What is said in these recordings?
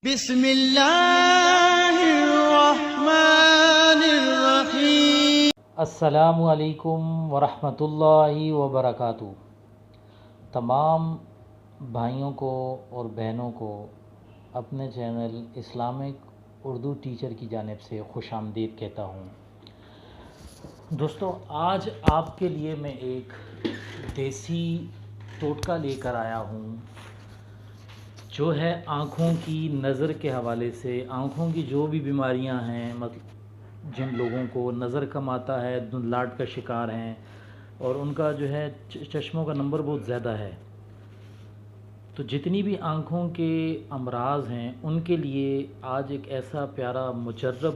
بسم اللہ الرحمن الرحیم۔ السلام علیکم ورحمۃ اللہ وبرکاتہ۔ تمام بھائیوں کو اور بہنوں کو اپنے چینل اسلامک اردو ٹیچر کی جانب سے خوش آمدید کہتا ہوں۔ دوستو، آج آپ کے لیے میں ایک دیسی ٹوٹکا لے کر آیا ہوں جو ہے آنکھوں کی نظر کے حوالے سے۔ آنکھوں کی جو بھی بیماریاں ہیں، جن لوگوں کو نظر کم آتا ہے، دھندلاہٹ کا شکار ہیں اور ان کا جو ہے چشموں کا نمبر بہت زیادہ ہے، تو جتنی بھی آنکھوں کے امراض ہیں ان کے لیے آج ایک ایسا پیارا مجرب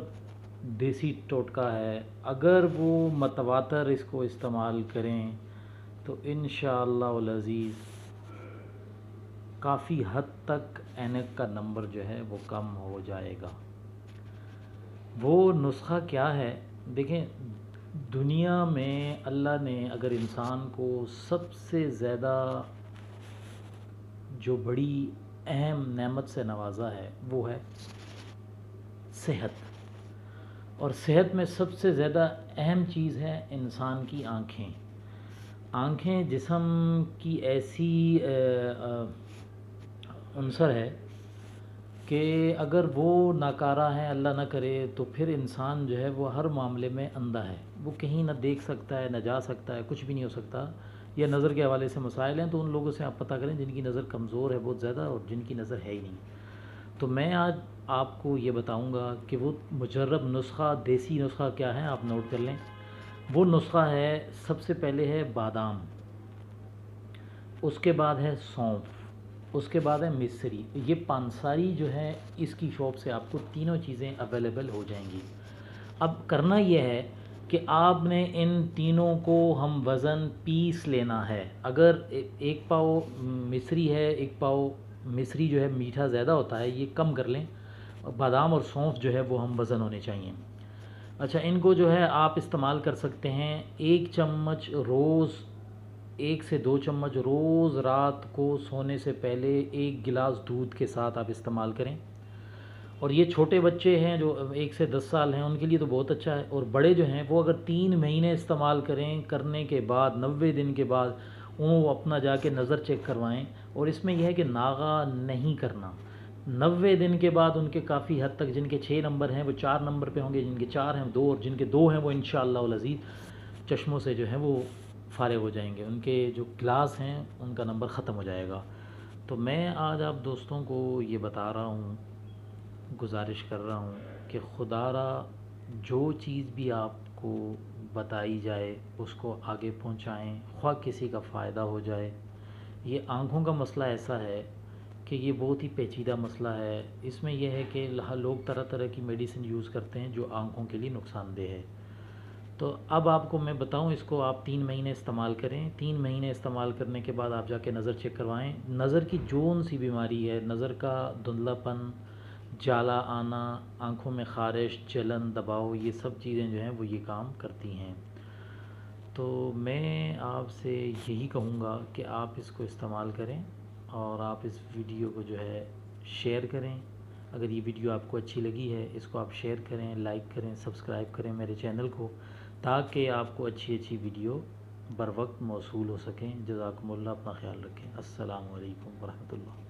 دیسی ٹوٹکا ہے۔ اگر وہ متواتر اس کو استعمال کریں تو انشاءاللہ العزیز کافی حد تک اینک کا نمبر جو ہے وہ کم ہو جائے گا۔ وہ نسخہ کیا ہے؟ دیکھیں، دنیا میں اللہ نے اگر انسان کو سب سے زیادہ جو بڑی اہم نعمت سے نوازا ہے وہ ہے صحت، اور صحت میں سب سے زیادہ اہم چیز ہے انسان کی آنکھیں۔ آنکھیں جسم کی ایسی عنصر ہے کہ اگر وہ ناکارہ ہیں، اللہ نہ کرے، تو پھر انسان جو ہے وہ ہر معاملے میں اندھا ہے۔ وہ کہیں نہ دیکھ سکتا ہے، نہ جا سکتا ہے، کچھ بھی نہیں ہو سکتا۔ یا نظر کے حوالے سے مسائل ہیں تو ان لوگوں سے آپ پتہ کریں جن کی نظر کمزور ہے بہت زیادہ، اور جن کی نظر ہے ہی نہیں۔ تو میں آج آپ کو یہ بتاؤں گا کہ وہ مجرب نسخہ، دیسی نسخہ کیا ہے، آپ نوٹ کر لیں۔ وہ نسخہ ہے، سب سے پہلے ہے بادام، اس کے بعد ہے سونف، اس کے بعد ہے مصری۔ یہ پانساری جو ہے اس کی شاپ سے آپ کو تینوں چیزیں اویلیبل ہو جائیں گی۔ اب کرنا یہ ہے کہ آپ نے ان تینوں کو ہم وزن پیس لینا ہے۔ اگر ایک پاؤ مصری ہے، ایک پاؤ مصری جو ہے میٹھا زیادہ ہوتا ہے، یہ کم کر لیں۔ بادام اور سونف جو ہے وہ ہم وزن ہونے چاہیے۔ اچھا، ان کو جو ہے آپ استعمال کر سکتے ہیں 1 چمچ روز، 1 سے 2 چمچ روز رات کو سونے سے پہلے 1 گلاس دودھ کے ساتھ آپ استعمال کریں۔ اور یہ چھوٹے بچے ہیں جو 1 سے 10 سال ہیں ان کے لیے تو بہت اچھا ہے، اور بڑے جو ہیں وہ اگر 3 مہینے استعمال کرنے کے بعد 90 دن کے بعد وہ اپنا جا کے نظر چیک کروائیں۔ اور اس میں یہ ہے کہ ناغہ نہیں کرنا۔ 90 دن کے بعد ان کے کافی حد تک، جن کے 6 نمبر ہیں وہ 4 نمبر پہ ہوں گے، جن کے 4 ہیں 2، اور جن کے 2 ہیں وہ انشاءاللہ العزیز چشموں سے جو ہیں وہ فارغ ہو جائیں گے، ان کے جو گلاس ہیں ان کا نمبر ختم ہو جائے گا۔ تو میں آج آپ دوستوں کو یہ بتا رہا ہوں، گزارش کر رہا ہوں کہ خدا را جو چیز بھی آپ کو بتائی جائے اس کو آگے پہنچائیں، خواہ کسی کا فائدہ ہو جائے۔ یہ آنکھوں کا مسئلہ ایسا ہے کہ یہ بہت ہی پیچیدہ مسئلہ ہے۔ اس میں یہ ہے کہ لوگ طرح طرح کی میڈیسن یوز کرتے ہیں جو آنکھوں کے لیے نقصان دہ ہے۔ تو اب آپ کو میں بتاؤں، اس کو آپ 3 مہینے استعمال کریں۔ 3 مہینے استعمال کرنے کے بعد آپ جا کے نظر چیک کروائیں۔ نظر کی جون سی بیماری ہے، نظر کا دھندلا پن، جالا آنا، آنکھوں میں خارش، جلن، دباؤ، یہ سب چیزیں جو ہیں وہ یہ کام کرتی ہیں۔ تو میں آپ سے یہی کہوں گا کہ آپ اس کو استعمال کریں، اور آپ اس ویڈیو کو جو ہے شیئر کریں۔ اگر یہ ویڈیو آپ کو اچھی لگی ہے اس کو آپ شیئر کریں، لائک کریں، سبسکرائب کریں میرے چینل کو، تاکہ آپ کو اچھی ویڈیو بر وقت موصول ہو سکیں۔ جزاکم اللہ، اپنا خیال رکھیں۔ السلام علیکم ورحمۃ اللہ۔